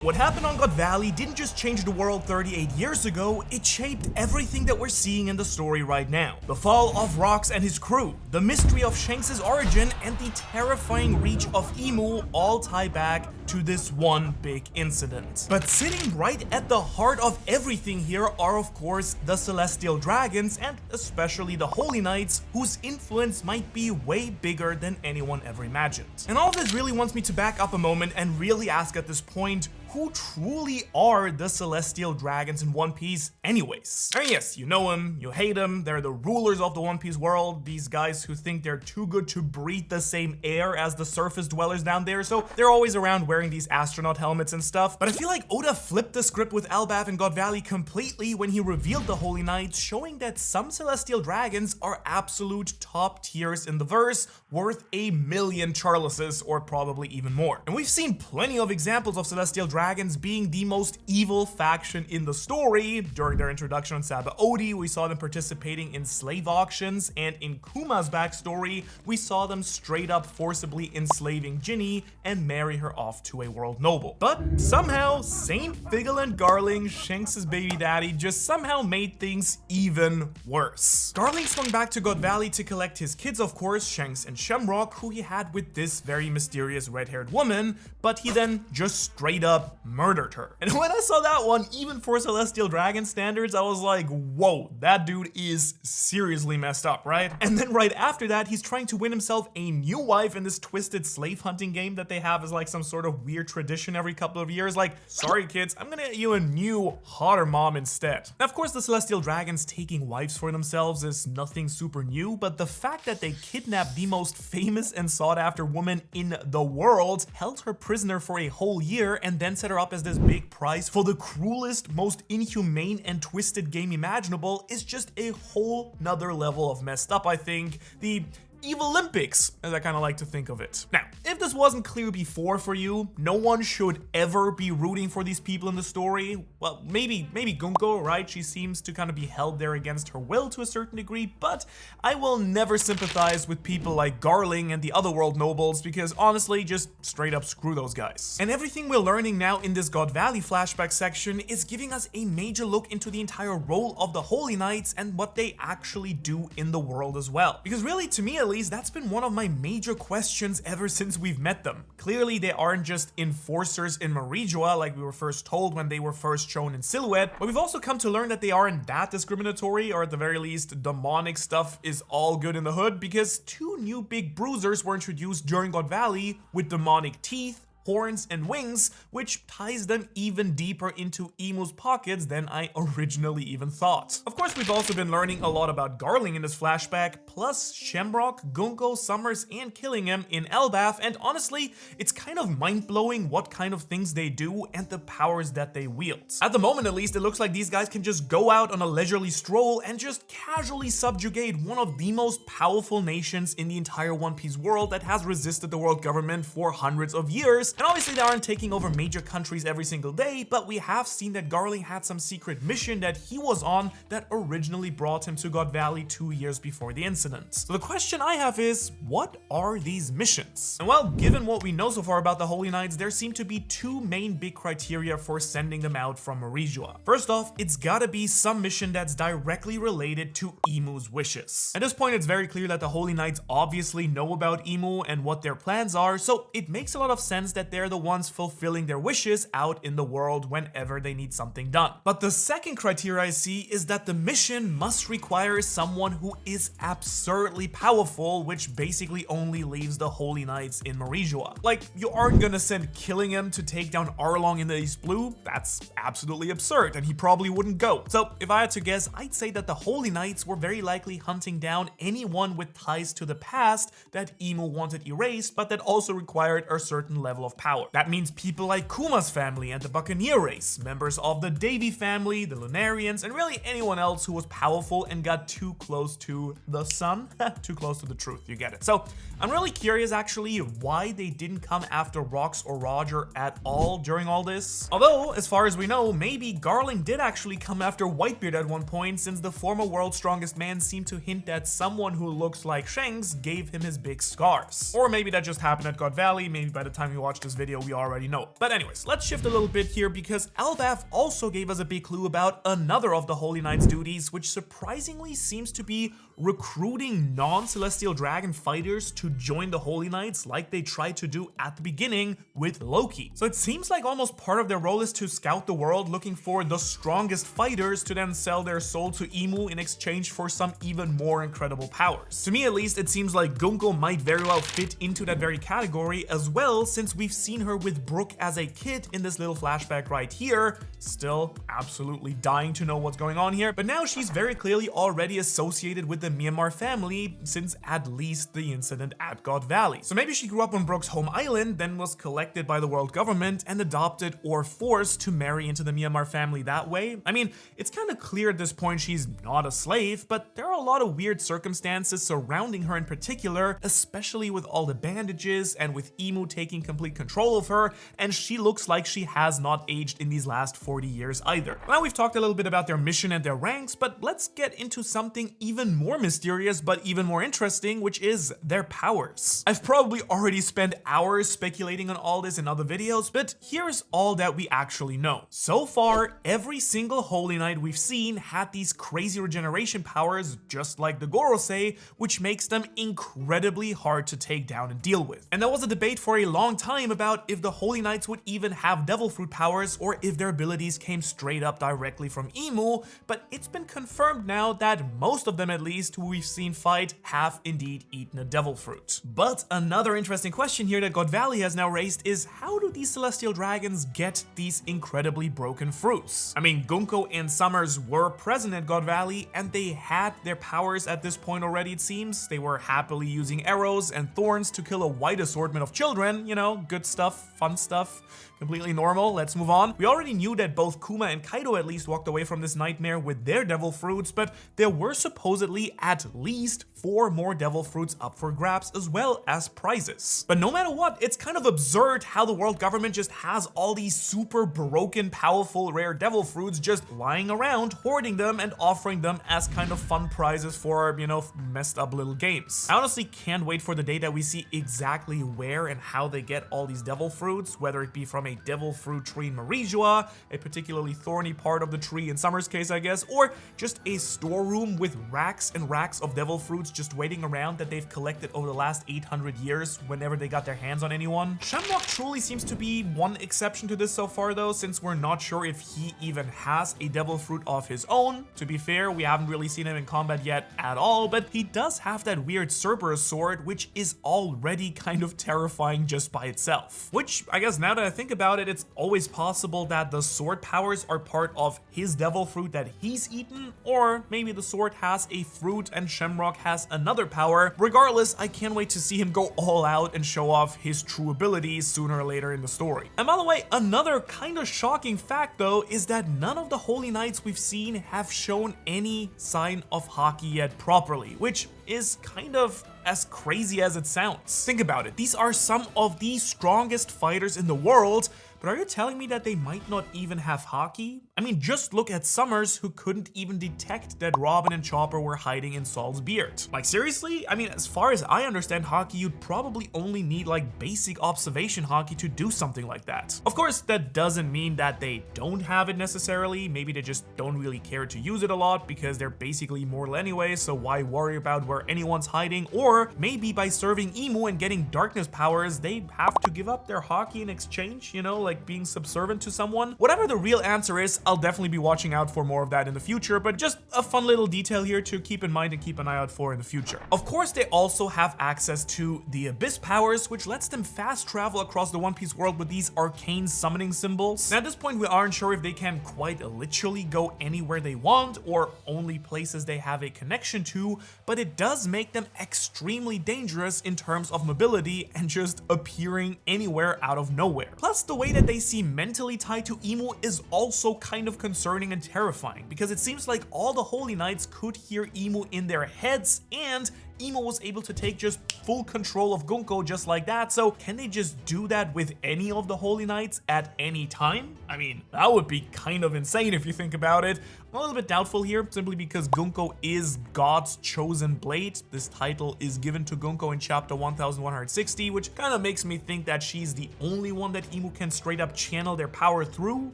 What happened on God Valley didn't just change the world 38 years ago, it shaped everything that we're seeing in the story right now. The fall of Rox and his crew, the mystery of Shanks' origin, and the terrifying reach of Emu all tie back to this one big incident. But sitting right at the heart of everything here are of course the Celestial Dragons, and especially the Holy Knights, whose influence might be way bigger than anyone ever imagined. And all of this really wants me to back up a moment and really ask at this point, who truly are the Celestial Dragons in One Piece anyways? I mean, yes, you know them, you hate them, they're the rulers of the One Piece world, these guys who think they're too good to breathe the same air as the surface dwellers down there, so they're always around wearing these astronaut helmets and stuff. But I feel like Oda flipped the script with Elbaf and God Valley completely when he revealed the Holy Knights, showing that some Celestial Dragons are absolute top tiers in the verse, worth 1,000,000 Charleses or probably even more. And we've seen plenty of examples of Celestial Dragons being the most evil faction in the story. During their introduction on Sabaody, we saw them participating in slave auctions, and in Kuma's backstory, we saw them straight up forcibly enslaving Ginny and marry her off to a world noble. But somehow, Saint Vigilant Garling, Shanks' baby daddy, just somehow made things even worse. Garling swung back to God Valley to collect his kids, of course, Shanks and Shamrock, who he had with this very mysterious red-haired woman, but he then just straight up murdered her. And when I saw that one, even for Celestial Dragon standards, I was like, whoa, that dude is seriously messed up, right? And then right after that, he's trying to win himself a new wife in this twisted slave hunting game that they have as like some sort of weird tradition every couple of years. Like, sorry kids, I'm gonna get you a new, hotter mom instead. Now, of course, the Celestial Dragons taking wives for themselves is nothing super new, but the fact that they kidnapped the most famous and sought after woman in the world, held her prisoner for a whole year, and then set her up as this big prize for the cruelest, most inhumane and twisted game imaginable is just a whole nother level of messed up, I think. The Evil Olympics, as I kind of like to think of it. Now, if this wasn't clear before for you, no one should ever be rooting for these people in the story. Well, maybe Gunko, right? She seems to kind of be held there against her will to a certain degree, but I will never sympathize with people like Garling and the other world nobles because honestly, just straight up screw those guys. And everything we're learning now in this God Valley flashback section is giving us a major look into the entire role of the Holy Knights and what they actually do in the world as well. Because really, to me at least, that's been one of my major questions ever since we've met them. Clearly, they aren't just enforcers in Marijoa like we were first told when they were first shown in silhouette, but we've also come to learn that they aren't that discriminatory, or at the very least, demonic stuff is all good in the hood, because two new big bruisers were introduced during God Valley with demonic teeth, horns, and wings, which ties them even deeper into Emu's pockets than I originally even thought. Of course, we've also been learning a lot about Garling in this flashback, plus Shamrock, Gunko, Summers, and Killingham in Elbaf, and honestly, it's kind of mind-blowing what kind of things they do and the powers that they wield. At the moment at least, it looks like these guys can just go out on a leisurely stroll and just casually subjugate one of the most powerful nations in the entire One Piece world that has resisted the world government for hundreds of years. And obviously they aren't taking over major countries every single day, but we have seen that Garling had some secret mission that he was on that originally brought him to God Valley 2 years before the incident. So the question I have is, what are these missions? And well, given what we know so far about the Holy Knights, there seem to be two main big criteria for sending them out from Marijoa. First off, it's gotta be some mission that's directly related to Emu's wishes. At this point, it's very clear that the Holy Knights obviously know about Emu and what their plans are, so it makes a lot of sense that they're the ones fulfilling their wishes out in the world whenever they need something done. But the second criteria I see is that the mission must require someone who is absurdly powerful, which basically only leaves the Holy Knights in Marijoa. Like, you aren't gonna send Killingham to take down Arlong in the East Blue? That's absolutely absurd, and he probably wouldn't go. So if I had to guess, I'd say that the Holy Knights were very likely hunting down anyone with ties to the past that Emu wanted erased, but that also required a certain level of power. That means people like Kuma's family and the Buccaneer race, members of the Davy family, the Lunarians, and really anyone else who was powerful and got too close to the sun. Too close to the truth, you get it. So I'm really curious actually why they didn't come after Rox or Roger at all during all this. Although, as far as we know, maybe Garling did actually come after Whitebeard at one point, since the former World's Strongest Man seemed to hint that someone who looks like Shanks gave him his big scars. Or maybe that just happened at God Valley, maybe by the time you watch watched this video, we already know. But anyways, let's shift a little bit here because Elbaf also gave us a big clue about another of the Holy Knight's duties, which surprisingly seems to be recruiting non-celestial dragon fighters to join the Holy Knights like they tried to do at the beginning with Loki. So it seems like almost part of their role is to scout the world looking for the strongest fighters to then sell their soul to Emu in exchange for some even more incredible powers. To me at least, it seems like Gunko might very well fit into that very category as well, since we've seen her with Brooke as a kid in this little flashback right here. Still absolutely dying to know what's going on here, but now she's very clearly already associated with the Myanmar family since at least the incident at God Valley. So maybe she grew up on Brooke's home island, then was collected by the world government and adopted or forced to marry into the Myanmar family that way. I mean, it's kind of clear at this point she's not a slave, but there are a lot of weird circumstances surrounding her in particular, especially with all the bandages and with Emu taking complete control of her, and she looks like she has not aged in these last 40 years either. Now we've talked a little bit about their mission and their ranks, but let's get into something even more mysterious but even more interesting, which is their powers. I've probably already spent hours speculating on all this in other videos, but here's all that we actually know. So far, every single Holy Knight we've seen had these crazy regeneration powers, just like the Gorosei, which makes them incredibly hard to take down and deal with. And there was a debate for a long time about if the Holy Knights would even have Devil Fruit powers or if their abilities came straight up directly from Emu, but it's been confirmed now that most of them, at least who we've seen fight, have indeed eaten a Devil Fruit. But another interesting question here that God Valley has now raised is, how do these celestial dragons get these incredibly broken fruits? I mean, Gunko and Summers were present at God Valley and they had their powers at this point already, it seems. They were happily using arrows and thorns to kill a wide assortment of children, you know, good stuff, fun stuff. Completely normal. Let's move on. We already knew that both Kuma and Kaido at least walked away from this nightmare with their devil fruits, but there were supposedly at least 4 more devil fruits up for grabs as well as prizes. But no matter what, it's kind of absurd how the world government just has all these super broken, powerful, rare devil fruits just lying around, hoarding them and offering them as kind of fun prizes for, you know, messed up little games. I honestly can't wait for the day that we see exactly where and how they get all these devil fruits, whether it be from a devil fruit tree in Marijoa, a particularly thorny part of the tree in Summer's case, I guess, or just a storeroom with racks and racks of devil fruits just waiting around that they've collected over the last 800 years whenever they got their hands on anyone. Shamrock truly seems to be one exception to this so far though, since we're not sure if he even has a devil fruit of his own. To be fair, we haven't really seen him in combat yet at all, but he does have that weird Cerberus sword, which is already kind of terrifying just by itself. Which, I guess now that I think about it, it's always possible that the sword powers are part of his devil fruit that he's eaten, or maybe the sword has a fruit and Shamrock has another power. Regardless, I can't wait to see him go all out and show off his true abilities sooner or later in the story. And by the way, another kind of shocking fact though is that none of the Holy Knights we've seen have shown any sign of Haki yet properly, which is kind of as crazy as it sounds. Think about it, these are some of the strongest fighters in the world, but are you telling me that they might not even have Haki? I mean, just look at Summers, who couldn't even detect that Robin and Chopper were hiding in Saul's beard. Like seriously? I mean, as far as I understand Haki, you'd probably only need like basic observation Haki to do something like that. Of course, that doesn't mean that they don't have it necessarily. Maybe they just don't really care to use it a lot because they're basically immortal anyway, so why worry about where anyone's hiding? Or maybe by serving Emu and getting darkness powers, they have to give up their Haki in exchange, you know, like being subservient to someone. Whatever the real answer is, I'll definitely be watching out for more of that in the future, but just a fun little detail here to keep in mind and keep an eye out for in the future. Of course, they also have access to the Abyss powers, which lets them fast travel across the One Piece world with these arcane summoning symbols. Now, at this point, we aren't sure if they can quite literally go anywhere they want or only places they have a connection to, but it does make them extremely dangerous in terms of mobility and just appearing anywhere out of nowhere. Plus, the way that they seem mentally tied to Emu is also kind of concerning and terrifying, because it seems like all the Holy Knights could hear Emu in their heads, and Imo was able to take just full control of Gunko just like that, so can they just do that with any of the Holy Knights at any time? I mean, that would be kind of insane if you think about it. I'm a little bit doubtful here, simply because Gunko is God's chosen blade. This title is given to Gunko in chapter 1160, which kind of makes me think that she's the only one that Imo can straight up channel their power through.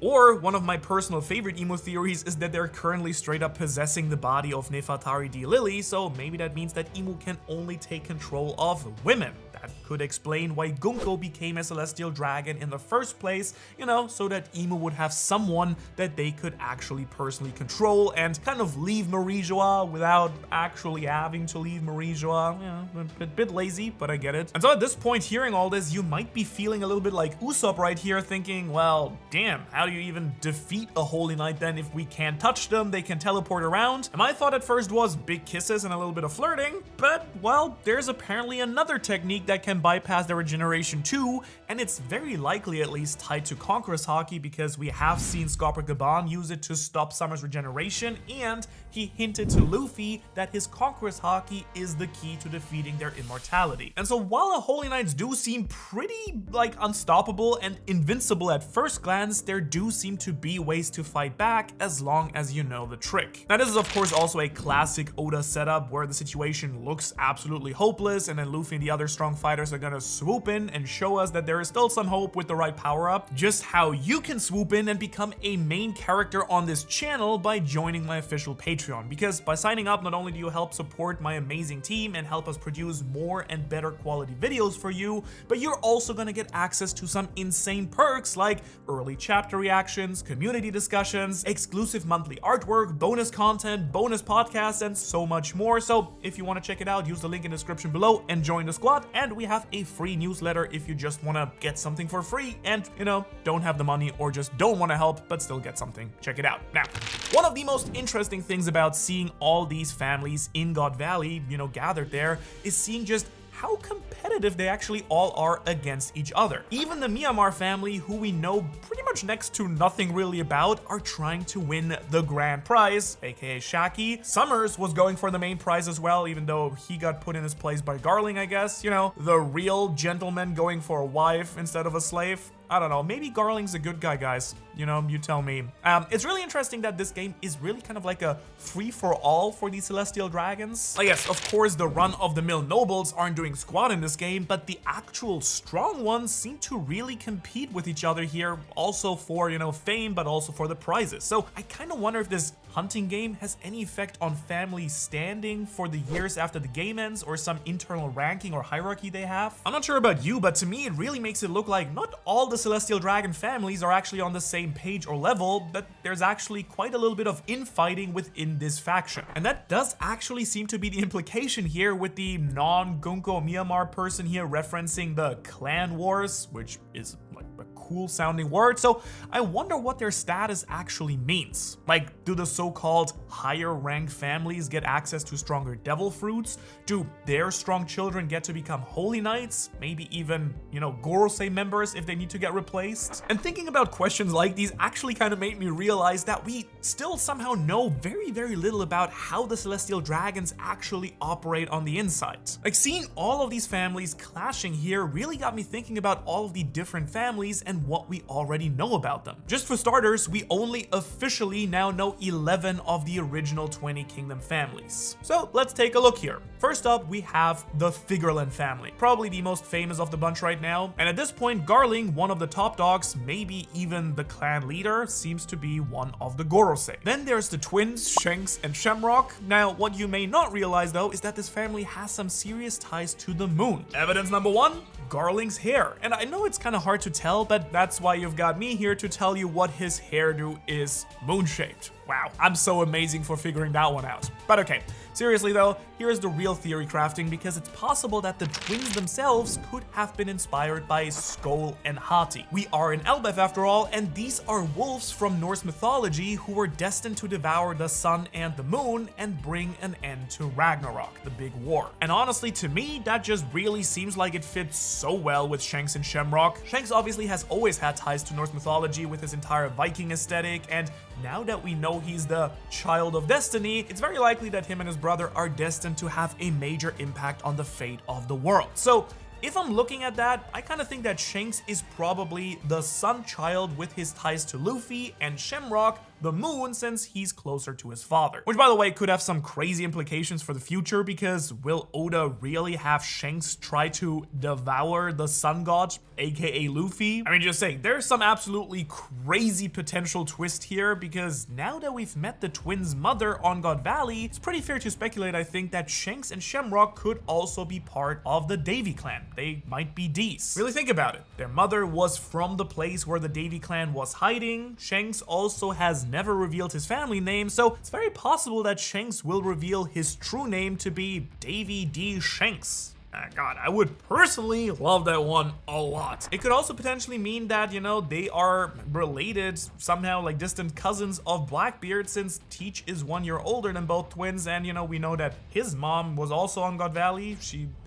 Or one of my personal favorite Imo theories is that they're currently straight up possessing the body of Nefertari D. Lily, so maybe that means that Imo can only take control of women. That could explain why Gunko became a celestial dragon in the first place, you know, so that Imo would have someone that they could actually personally control and kind of leave Marijoa without actually having to leave Marijoa. Yeah, a bit lazy, but I get it. And so at this point, hearing all this, you might be feeling a little bit like Usopp right here, thinking, well, damn, how do you even defeat a Holy Knight then if we can't touch them, they can teleport around? And my thought at first was big kisses and a little bit of flirting, but, well, there's apparently another technique that can bypass their regeneration too, and it's very likely at least tied to Conqueror's Haki, because we have seen Scopper Gaban use it to stop Summer's regeneration, and he hinted to Luffy that his Conqueror's Haki is the key to defeating their immortality. And so while the Holy Knights do seem pretty like unstoppable and invincible at first glance, there do seem to be ways to fight back as long as you know the trick. Now this is of course also a classic Oda setup where the situation looks absolutely hopeless, and then Luffy and the other strong fighters are gonna swoop in and show us that there is still some hope with the right power-up. Just how you can swoop in and become a main character on this channel by joining my official Patreon, because by signing up, not only do you help support my amazing team and help us produce more and better quality videos for you, but you're also gonna get access to some insane perks like early chapter reactions, community discussions, exclusive monthly artwork, bonus content, bonus podcasts, and so much more. So if you want to check it out, use the link in the description below and join the squad. And we have a free newsletter if you just want to get something for free and, you know, don't have the money or just don't want to help but still get something. Check it out. Now, one of the most interesting things about seeing all these families in God Valley, you know, gathered there, is seeing just how competitive they actually all are against each other. Even the Myanmar family, who we know pretty much next to nothing really about, are trying to win the grand prize, aka Shaki. Summers was going for the main prize as well, even though he got put in his place by Garling, I guess. You know, the real gentleman going for a wife instead of a slave. I don't know, maybe Garling's a good guy, guys. You know, you tell me. It's really interesting that this game is really kind of like a free-for-all for these celestial dragons. Like, yes, of course, the run-of-the-mill nobles aren't doing squat in this game, but the actual strong ones seem to really compete with each other here, also for, you know, fame, but also for the prizes. So I kind of wonder if this hunting game has any effect on family standing for the years after the game ends, or some internal ranking or hierarchy they have. I'm not sure about you, but to me it really makes it look like not all the celestial dragon families are actually on the same page or level, but there's actually quite a little bit of infighting within this faction. And that does actually seem to be the implication here, with the non-Gunko Myanmar person here referencing the clan wars, which is like a cool sounding word. So I wonder what their status actually means. Like, do the so-called higher ranked families get access to stronger devil fruits? Do their strong children get to become holy knights? Maybe even, you know, Gorosei members if they need to get replaced? And thinking about questions like these actually kind of made me realize that we still somehow know very, very little about how the celestial dragons actually operate on the inside. Like, seeing all of these families clashing here really got me thinking about all of the different families and what we already know about them. Just for starters, we only officially now know 11 of the original 20 kingdom families. So let's take a look here. First up, we have the Figerland family, probably the most famous of the bunch right now. And at this point, Garling, one of the top dogs, maybe even the clan leader, seems to be one of the Gorosei. Then there's the twins, Shanks and Shamrock. Now, what you may not realize though is that this family has some serious ties to the moon. Evidence number one, Garling's hair. And I know it's kind of hard to tell, but that's why you've got me here to tell you what his hairdo is moon-shaped. Wow, I'm so amazing for figuring that one out. But okay, seriously though, here's the real theory crafting, because it's possible that the twins themselves could have been inspired by Skoll and Hati. We are in Elbaf after all, and these are wolves from Norse mythology who were destined to devour the sun and the moon and bring an end to Ragnarok, the big war. And honestly, to me, that just really seems like it fits so well with Shanks and Shamrock. Shanks obviously has always had ties to Norse mythology with his entire Viking aesthetic, and now that we know though he's the child of destiny, it's very likely that him and his brother are destined to have a major impact on the fate of the world. So if I'm looking at that, I kind of think that Shanks is probably the son child with his ties to Luffy, and Shamrock the moon since he's closer to his father. Which, by the way, could have some crazy implications for the future, because will Oda really have Shanks try to devour the sun god, aka Luffy? I mean, just saying, there's some absolutely crazy potential twist here, because now that we've met the twins' mother on God Valley, it's pretty fair to speculate, I think, that Shanks and Shamrock could also be part of the Davy clan. They might be D's. Really think about it. Their mother was from the place where the Davy clan was hiding. Shanks also has never revealed his family name, so it's very possible that Shanks will reveal his true name to be Davy D. Shanks. God, I would personally love that one a lot. It could also potentially mean that, you know, they are related somehow, like distant cousins of Blackbeard, since Teach is 1 year older than both twins, and, you know, we know that his mom was also on God Valley.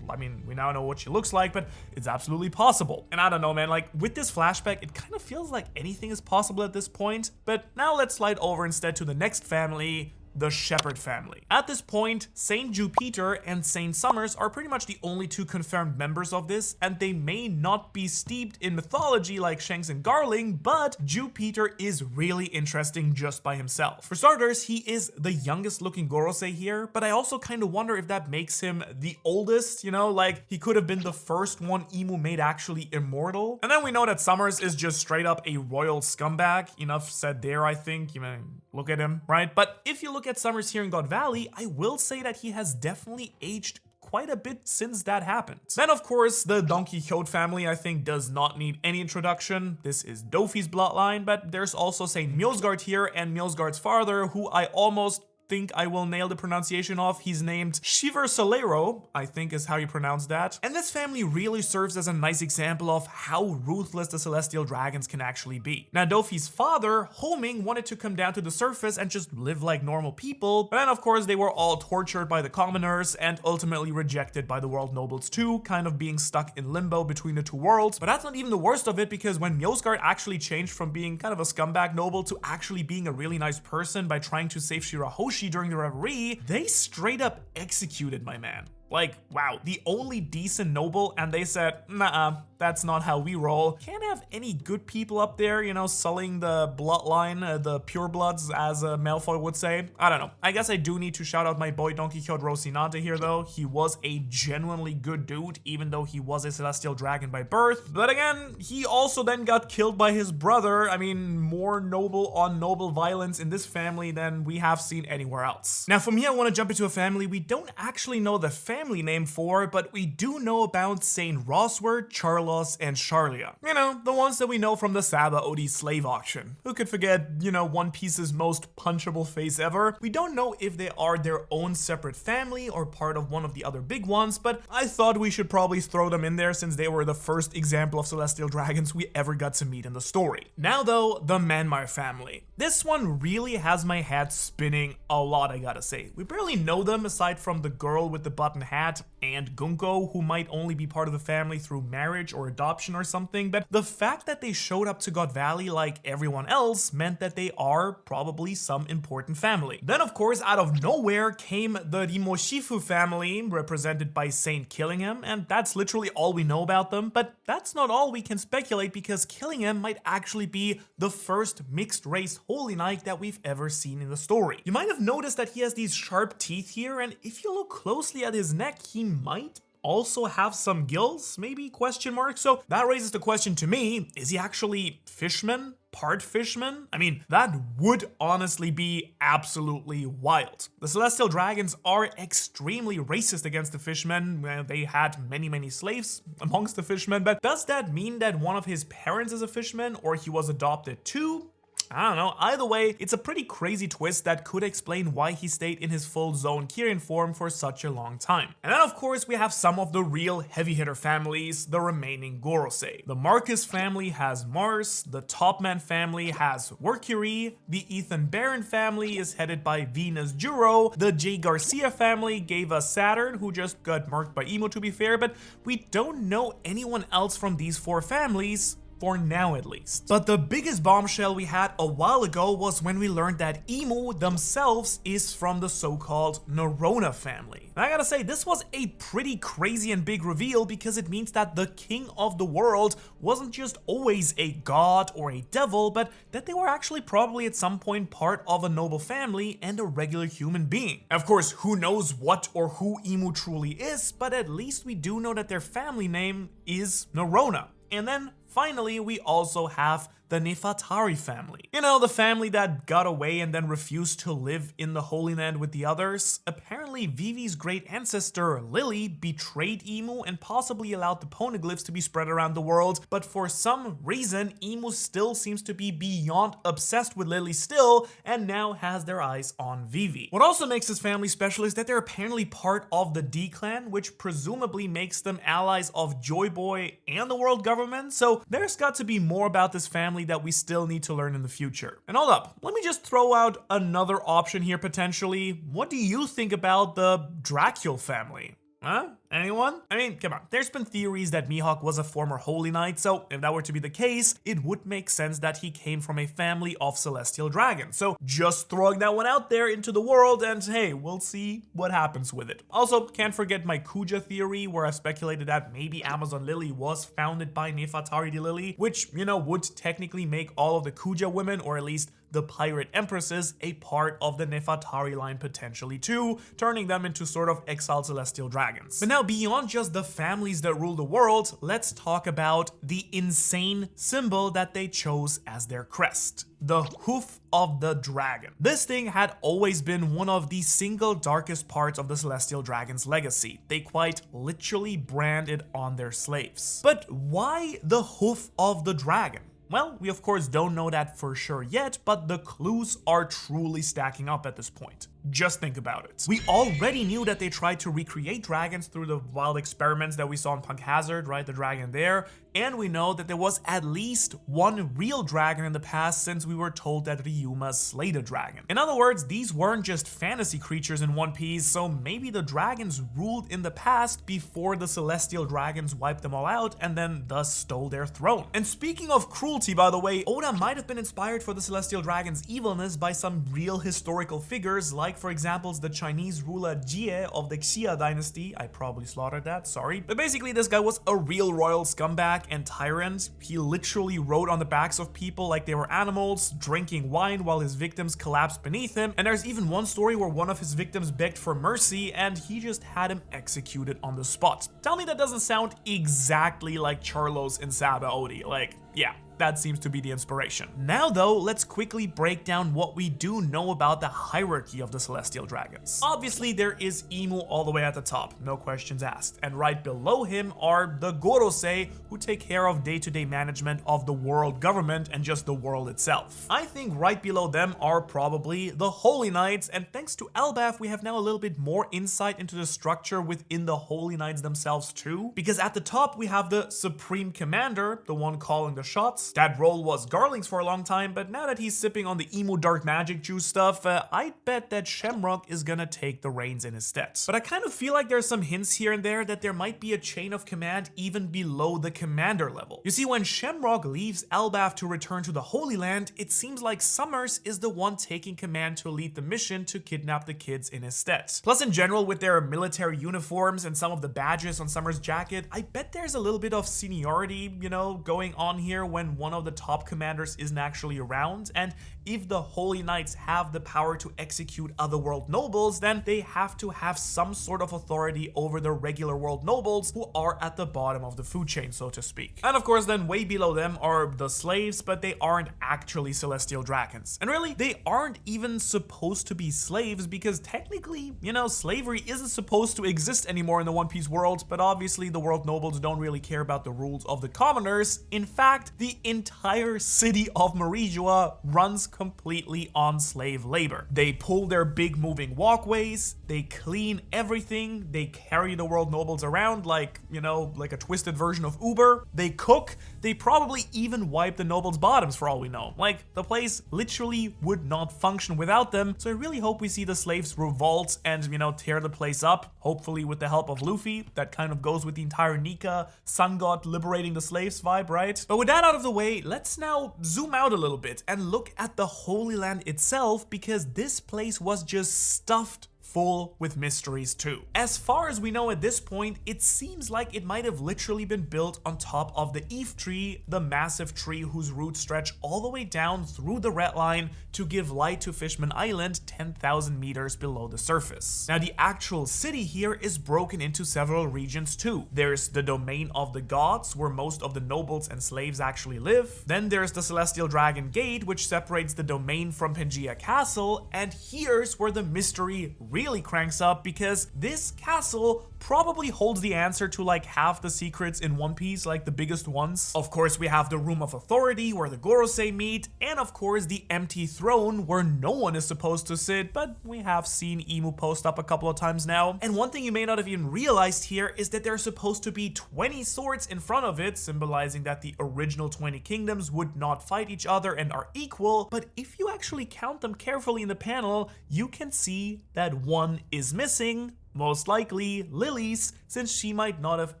I mean, we now know what she looks like, but it's absolutely possible. And I don't know, man, like with this flashback, it kind of feels like anything is possible at this point. But now let's slide over instead to the next family, the Shepherd family. At this point, Saint Jupiter and Saint Summers are pretty much the only two confirmed members of this, and they may not be steeped in mythology like Shanks and Garling, but Jupiter is really interesting just by himself. For starters, he is the youngest looking Gorosei here, but I also kind of wonder if that makes him the oldest, you know, like he could have been the first one Emu made actually immortal. And then we know that Summers is just straight up a royal scumbag. Enough said there, I think. You may look at him, right? But if you look at Summers here in God Valley, I will say that he has definitely aged quite a bit since that happened. Then, of course, the Don Quixote family, I think, does not need any introduction. This is Dofi's bloodline, but there's also Saint Mjolsgard here, and Mjolsgard's father, who I almost think I will nail the pronunciation of. He's named Shiver Solero, I think is how you pronounce that. And this family really serves as a nice example of how ruthless the Celestial Dragons can actually be. Now, Dofi's father, Homing, wanted to come down to the surface and just live like normal people, but then of course they were all tortured by the commoners and ultimately rejected by the world nobles too, kind of being stuck in limbo between the two worlds. But that's not even the worst of it, because when Mjolsgard actually changed from being kind of a scumbag noble to actually being a really nice person by trying to save Shirahoshi during the reverie, they straight up executed my man. Like, wow, the only decent noble, and they said, nah, that's not how we roll. Can't have any good people up there, you know, sullying the bloodline, the purebloods, as Malfoy would say. I don't know. I guess I do need to shout out my boy Don Quixote Rocinante here, though. He was a genuinely good dude, even though he was a celestial dragon by birth. But again, he also then got killed by his brother. I mean, more noble on noble violence in this family than we have seen anywhere else. Now, from here, I want to jump into a family we don't actually know the family name for, but we do know about Saint Rosward, Charlos, and Charlia. You know, the ones that we know from the Saba Odi slave auction. Who could forget, you know, One Piece's most punchable face ever? We don't know if they are their own separate family or part of one of the other big ones, but I thought we should probably throw them in there since they were the first example of celestial dragons we ever got to meet in the story. Now though, the Manmar family. This one really has my head spinning a lot, I gotta say. We barely know them aside from the girl with the button hat and Gunko, who might only be part of the family through marriage or adoption or something, but the fact that they showed up to God Valley like everyone else meant that they are probably some important family. Then of course, out of nowhere came the Rimoshifu family, represented by Saint Killingham, and that's literally all we know about them, but that's not all we can speculate, because Killingham might actually be the first mixed race Holy Knight that we've ever seen in the story. You might have noticed that he has these sharp teeth here, and if you look closely at his neck, he might also have some gills, maybe, question mark. So that raises the question to me, is he actually fishman? Part fishman? I mean, that would honestly be absolutely wild. The Celestial Dragons are extremely racist against the fishmen. They had many slaves amongst the fishmen, but does that mean that one of his parents is a fishman, or he was adopted too? I don't know. Either way, it's a pretty crazy twist that could explain why he stayed in his full Zone Kirin form for such a long time. And then of course we have some of the real heavy hitter families, the remaining Gorosei. The Marcus family has Mars, the Topman family has Mercury, the Ethan Barron family is headed by Venus Juro, the Jay Garcia family gave us Saturn, who just got murked by Emo to be fair, but we don't know anyone else from these four families for now at least. But the biggest bombshell we had a while ago was when we learned that Imu themselves is from the so-called Nerona family. And I gotta say, this was a pretty crazy and big reveal because it means that the king of the world wasn't just always a god or a devil, but that they were actually probably at some point part of a noble family and a regular human being. Of course, who knows what or who Imu truly is, but at least we do know that their family name is Nerona. And then finally, we also have the Nefertari family. You know, the family that got away and then refused to live in the Holy Land with the others. Apparently, Vivi's great ancestor, Lily, betrayed Imu and possibly allowed the poneglyphs to be spread around the world, but for some reason, Imu still seems to be beyond obsessed with Lily still, and now has their eyes on Vivi. What also makes this family special is that they're apparently part of the D clan, which presumably makes them allies of Joy Boy and the world government, so there's got to be more about this family that we still need to learn in the future. And hold up, let me just throw out another option here potentially. What do you think about the Dracul family? Huh? Anyone? I mean, come on. There's been theories that Mihawk was a former Holy Knight, so if that were to be the case, it would make sense that he came from a family of celestial dragons. So just throwing that one out there into the world, and hey, we'll see what happens with it. Also, can't forget my Kuja theory, where I speculated that maybe Amazon Lily was founded by Nefertari de Lily, which, you know, would technically make all of the Kuja women, or at least the pirate empresses, a part of the Nefertari line potentially too, turning them into sort of exiled celestial dragons. But now, beyond just the families that rule the world, let's talk about the insane symbol that they chose as their crest. The hoof of the dragon. This thing had always been one of the single darkest parts of the celestial dragon's legacy. They quite literally brand it on their slaves. But why the hoof of the dragon? Well, we of course don't know that for sure yet, but the clues are truly stacking up at this point. Just think about it. We already knew that they tried to recreate dragons through the wild experiments that we saw in Punk Hazard, right? The dragon there. And we know that there was at least one real dragon in the past, since we were told that Ryuma slayed a dragon. In other words, these weren't just fantasy creatures in One Piece, so maybe the dragons ruled in the past before the celestial dragons wiped them all out and then thus stole their throne. And speaking of cruelty, by the way, Oda might have been inspired for the celestial dragon's evilness by some real historical figures, like for example the Chinese ruler Jie of the Xia dynasty. I probably slaughtered that, sorry. But basically this guy was a real royal scumbag and tyrant. He literally rode on the backs of people like they were animals, drinking wine while his victims collapsed beneath him. And there's even one story where one of his victims begged for mercy and he just had him executed on the spot. Tell me that doesn't sound exactly like Charlos and Saba Odi. Like, yeah. That seems to be the inspiration. Now though, let's quickly break down what we do know about the hierarchy of the celestial dragons. Obviously there is Imu all the way at the top, no questions asked, and right below him are the Gorosei, who take care of day-to-day management of the world government and just the world itself. I think right below them are probably the Holy Knights, and thanks to Elbaf we have now a little bit more insight into the structure within the Holy Knights themselves too, because at the top we have the Supreme Commander, the one calling the shots. That role was Garling's for a long time, but now that he's sipping on the Imu dark magic juice stuff, I bet that Shamrock is gonna take the reins in his stead. But I kind of feel like there's some hints here and there that there might be a chain of command even below the commander level. You see, when Shamrock leaves Elbaf to return to the Holy Land, it seems like Summers is the one taking command to lead the mission to kidnap the kids in his stead. Plus, in general, with their military uniforms and some of the badges on Summers' jacket, I bet there's a little bit of seniority, you know, going on here when one of the top commanders isn't actually around. And if the Holy Knights have the power to execute other world nobles, then they have to have some sort of authority over the regular world nobles who are at the bottom of the food chain, so to speak. And of course, then way below them are the slaves, but they aren't actually celestial dragons. And really, they aren't even supposed to be slaves because technically, you know, slavery isn't supposed to exist anymore in the One Piece world, but obviously the world nobles don't really care about the rules of the commoners. In fact, the entire city of Marijoa runs completely on slave labor. They pull their big moving walkways, they clean everything, they carry the world nobles around like, you know, like a twisted version of Uber. They cook, they probably even wipe the nobles' bottoms for all we know. Like, the place literally would not function without them, so I really hope we see the slaves revolt and, you know, tear the place up, hopefully with the help of Luffy. That kind of goes with the entire Nika, Sun God liberating the slaves vibe, right? But with that out of the the way, let's now zoom out a little bit and look at the Holy Land itself, because this place was just stuffed full with mysteries too. As far as we know at this point, it seems like it might have literally been built on top of the Eve tree, the massive tree whose roots stretch all the way down through the red line to give light to Fishman Island 10,000 meters below the surface. Now the actual city here is broken into several regions too. There's the domain of the gods, where most of the nobles and slaves actually live. Then there's the Celestial Dragon Gate, which separates the domain from Pangaea Castle, and here's where the mystery really cranks up, because this castle probably holds the answer to like half the secrets in One Piece, like the biggest ones. Of course, we have the Room of Authority where the Gorosei meet, and of course the empty throne where no one is supposed to sit, but we have seen Imu post up a couple of times now. And one thing you may not have even realized here is that there's supposed to be 20 swords in front of it, symbolizing that the original 20 kingdoms would not fight each other and are equal. But if you actually count them carefully in the panel, you can see that one is missing. Most likely Lily's, since she might not have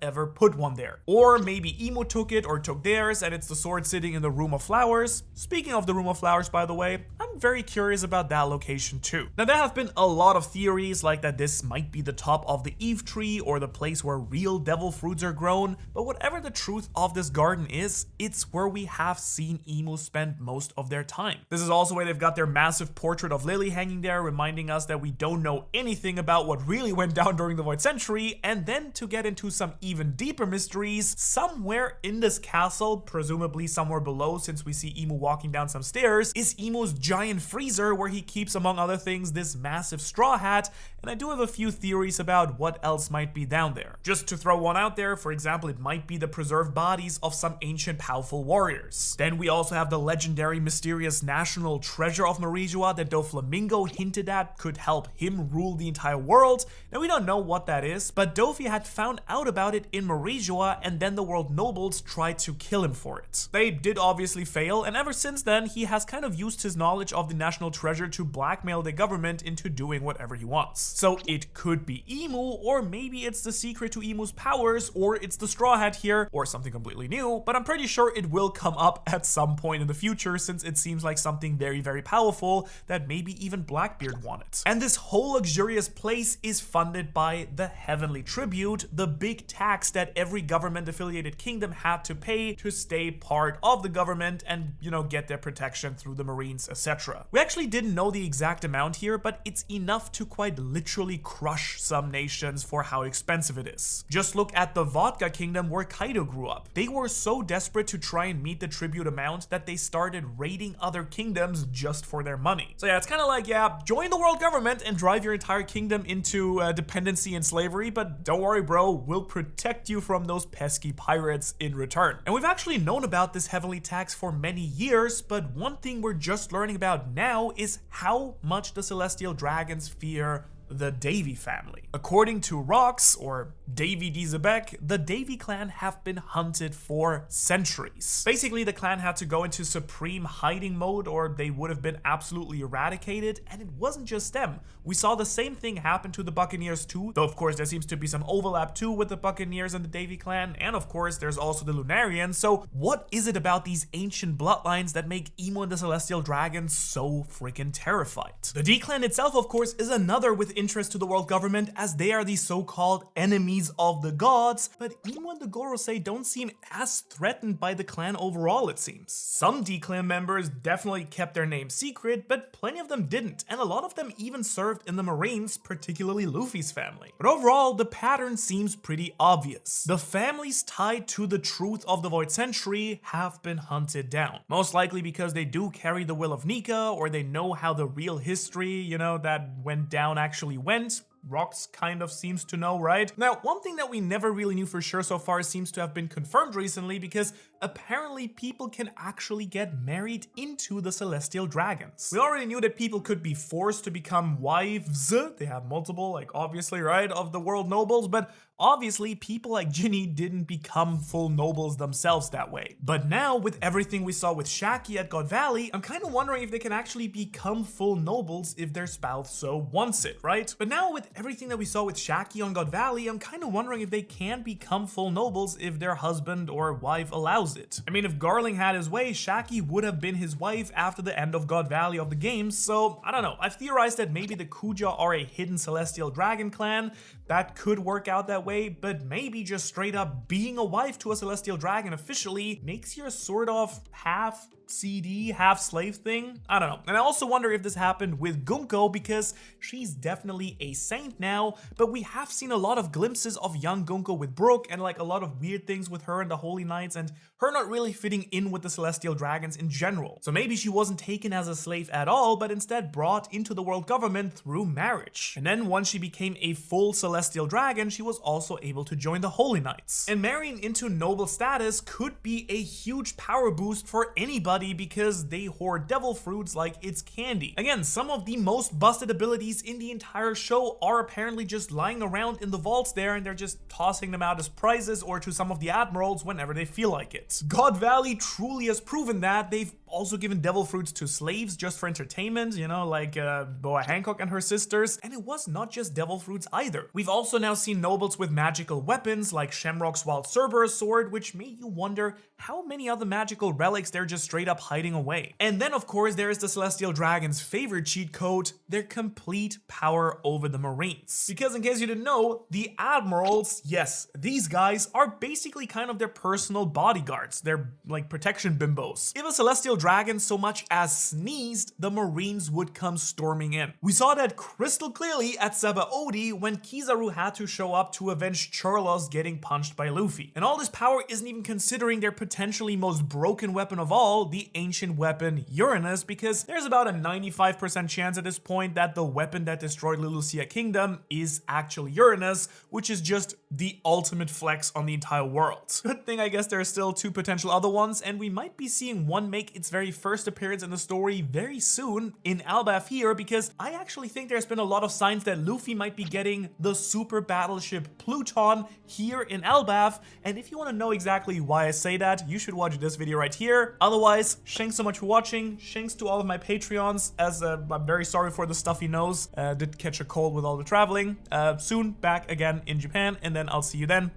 ever put one there. Or maybe Imu took it or took theirs and it's the sword sitting in the Room of Flowers. Speaking of the Room of Flowers, by the way, I'm very curious about that location too. Now there have been a lot of theories like that this might be the top of the Eve tree or the place where real devil fruits are grown, but whatever the truth of this garden is, it's where we have seen Imu spend most of their time. This is also where they've got their massive portrait of Lily hanging there, reminding us that we don't know anything about what really went down during the Void Century. And then to get into some even deeper mysteries, somewhere in this castle, presumably somewhere below since we see Imu walking down some stairs, is Imu's giant freezer where he keeps, among other things, this massive straw hat. And I do have a few theories about what else might be down there. Just to throw one out there, for example, it might be the preserved bodies of some ancient powerful warriors. Then we also have the legendary mysterious national treasure of Marijoa that Doflamingo hinted at could help him rule the entire world. Now we don't know what that is, but Dofi had found out about it in Marijoa, and then the world nobles tried to kill him for it. They did obviously fail, and ever since then he has kind of used his knowledge of the national treasure to blackmail the government into doing whatever he wants. So it could be Imu, or maybe it's the secret to Imu's powers, or it's the straw hat here, or something completely new, but I'm pretty sure it will come up at some point in the future, since it seems like something very, very powerful that maybe even Blackbeard wanted. And this whole luxurious place is funded by the Heavenly Tribute, the big tax that every government-affiliated kingdom had to pay to stay part of the government and, you know, get their protection through the Marines, etc. We actually didn't know the exact amount here, but it's enough to quite literally crush some nations for how expensive it is. Just look at the Vodka Kingdom where Kaido grew up. They were so desperate to try and meet the tribute amount that they started raiding other kingdoms just for their money. So yeah, it's kind of like, yeah, join the world government and drive your entire kingdom into dependency and slavery, but don't worry bro, we'll protect you from those pesky pirates in return. And we've actually known about this heavenly tax for many years, but one thing we're just learning about now is how much the Celestial Dragons fear the Davy family. According to Rox, or Davy D. Zebek, the Davy clan have been hunted for centuries. Basically, the clan had to go into supreme hiding mode or they would have been absolutely eradicated, and it wasn't just them. We saw the same thing happen to the Buccaneers too, though of course there seems to be some overlap too with the Buccaneers and the Davy clan, and of course there's also the Lunarians. So what is it about these ancient bloodlines that make Imu and the Celestial Dragons so freaking terrified? The D clan itself, of course, is another with interest to the world government, as they are the so-called enemies of the gods, but Imu and the Gorosei don't seem as threatened by the clan overall, it seems. Some D-clan members definitely kept their name secret, but plenty of them didn't, and a lot of them even served in the Marines, particularly Luffy's family. But overall, the pattern seems pretty obvious. The families tied to the truth of the Void Century have been hunted down, most likely because they do carry the will of Nika, or they know how the real history, you know, that went down actually went. Rox kind of seems to know, right? Now, one thing that we never really knew for sure so far seems to have been confirmed recently, because apparently people can actually get married into the Celestial Dragons. We already knew that people could be forced to become wives. They have multiple, like obviously, right, of the world nobles, but obviously people like Ginny didn't become full nobles themselves that way. But now, with everything we saw with Shaki at God Valley, I'm kind of wondering if they can actually become full nobles if their spouse so wants it, right? But now with everything that we saw with Shaki on God Valley, I'm kind of wondering if they can become full nobles if their husband or wife allows allows it. I mean, if Garling had his way, Shaki would have been his wife after the end of God Valley of the games, so I don't know. I've theorized that maybe the Kuja are a hidden celestial dragon clan. That could work out that way, but maybe just straight up being a wife to a celestial dragon officially makes you a sort of half CD, half slave thing? I don't know. And I also wonder if this happened with Gunko, because she's definitely a saint now, but we have seen a lot of glimpses of young Gunko with Brooke and like a lot of weird things with her and the Holy Knights and her not really fitting in with the celestial dragons in general. So maybe she wasn't taken as a slave at all, but instead brought into the world government through marriage. And then once she became a full celestial dragon, she was also able to join the Holy Knights. And marrying into noble status could be a huge power boost for anybody because they hoard devil fruits like it's candy. Again, some of the most busted abilities in the entire show are apparently just lying around in the vaults there, and they're just tossing them out as prizes or to some of the admirals whenever they feel like it. God Valley truly has proven that. They've also given devil fruits to slaves just for entertainment, you know, like Boa Hancock and her sisters. And it was not just devil fruits either. We've also now seen nobles with magical weapons like Shamrock's Wild Cerberus sword, which made you wonder how many other magical relics they're just straight up hiding away. And then of course there is the Celestial Dragon's favorite cheat code, their complete power over the Marines. Because in case you didn't know, the admirals, yes, these guys are basically kind of their personal bodyguards. They're like protection bimbos. If a Celestial Dragon so much as sneezed, the Marines would come storming in. We saw that crystal clearly at Sabaody when Kizaru had to show up to avenge Churlos getting punched by Luffy. And all this power isn't even considering their potentially most broken weapon of all, the ancient weapon Uranus, because there's about a 95% chance at this point that the weapon that destroyed Lulusia Kingdom is actually Uranus, which is just the ultimate flex on the entire world. Good thing I guess there are still two potential other ones, and we might be seeing one make its very first appearance in the story very soon in Albaf here, because I actually think there's been a lot of signs that Luffy might be getting the super battleship Pluton here in Albaf, and if you want to know exactly why I say that, you should watch this video right here. Otherwise, Shanks so much for watching. Shanks to all of my Patreons, as I'm very sorry for the stuffy nose. Did catch a cold with all the traveling. Soon back again in Japan, and then I'll see you then.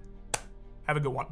Have a good one.